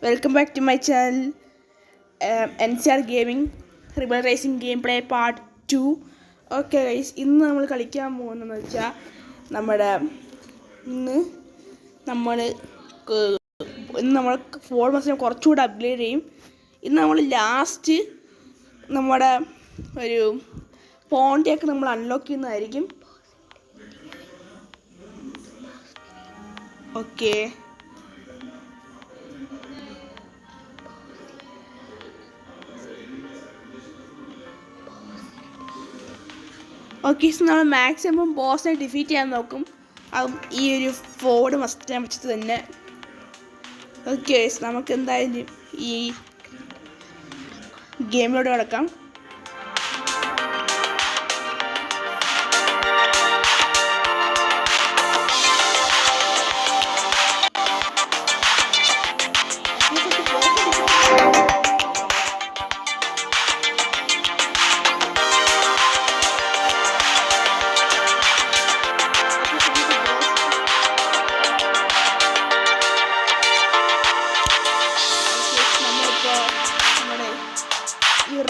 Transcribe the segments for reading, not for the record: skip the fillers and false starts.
Welcome back to my channel, NCR Gaming Rebel Racing Gameplay Part 2. Okay guys, ഇന്ന് നമ്മൾ കളിക്കാൻ പോകുന്നതെന്ന് വെച്ചാൽ ഇന്ന് നമ്മൾ ഫോർ മസിനെ കുറച്ചുകൂടെ അപ്ഗ്രേഡ് ചെയ്യും. ഇന്ന് നമ്മൾ ലാസ്റ്റ് നമ്മുടെ ഒരു പോണ്ടിയൊക്കെ നമ്മൾ അൺലോക്ക് ചെയ്യുന്നതായിരിക്കും. ഓക്കെ, നമ്മൾ മാക്സിമം ബോസിനെ ഡിഫീറ്റ് ചെയ്യാൻ നോക്കും. അതും ഈ ഒരു ഫോർഡ് മസ്റ്റാൻ വെച്ചിട്ട് തന്നെ. ഓക്കെ, നമുക്ക് എന്തായാലും ഈ ഗെയിമിലോട്ട് കിടക്കാം.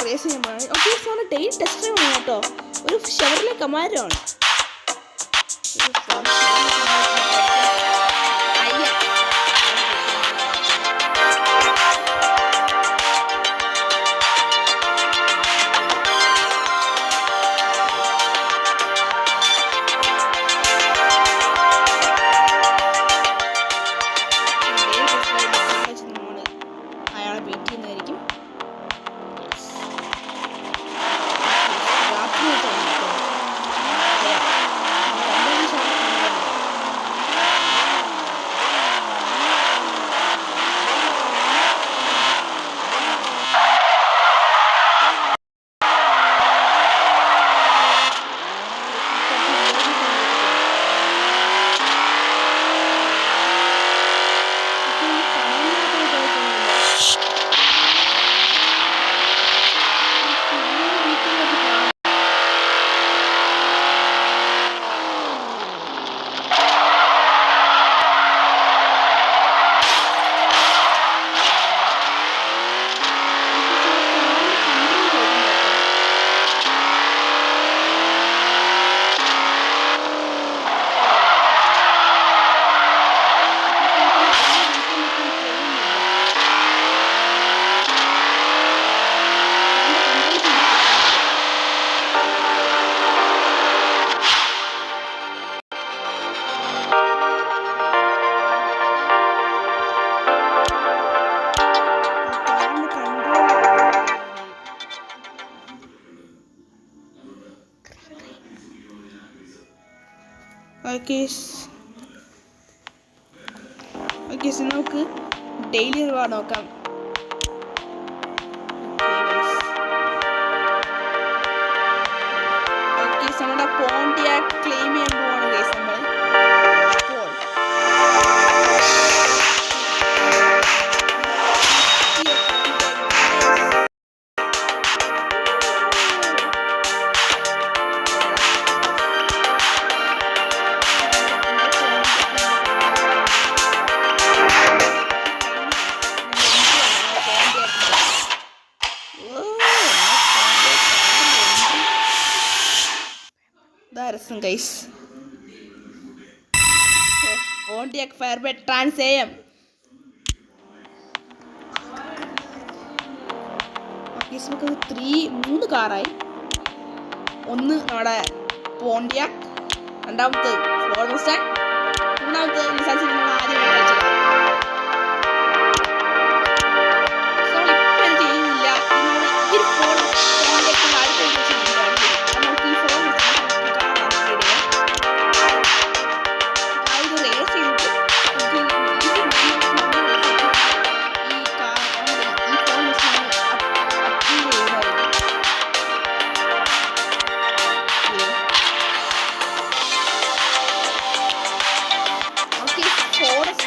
റേസ് ചെയ്യുമ്പോഴാണ് ഡെയിലി ടെസ്റ്റ് ആണ് കേട്ടോ. ഒരു ഷെവർലെ കമാരമാണ്. അയാളെ ബീറ്റ് ചെയ്യുന്നതായിരിക്കും. ഓക്കെ, നമുക്ക് ഡെയിലി റിവാർഡ് നോക്കാം. നമ്മുടെ പോണ്ടിയാക് ക്ലെയിം ചെയ്യാൻ പോവാണ് ഗൈസ്. നമ്മൾ രസം ഗൈസ്. പോണ്ടിയാക് ഫയർബൈറ്റ് ട്രാൻസ് ചെയ്യാം. നമുക്ക് 3 കാറായി. ഒന്ന് നമ്മുടെ പോണ്ടിയാക്, രണ്ടാമത്തെ ഫോർഡ് മസ്റ്റാങ്, മൂന്നാമത്തെ ആദ്യമായി കളിച്ചത്. Forest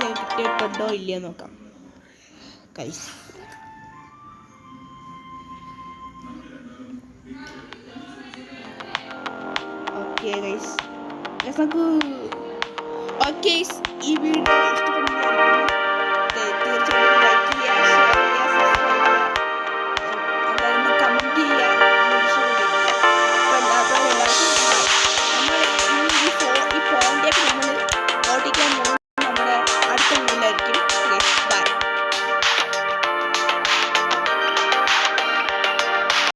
ഒക്കെ കിട്ടിയിട്ടുണ്ടോ ഇല്ലയോ നോക്കാം ഗൈസ്. ഓക്കെ ഗൈസ് നമുക്ക് ഓക്കെ ഈ വീഡിയോ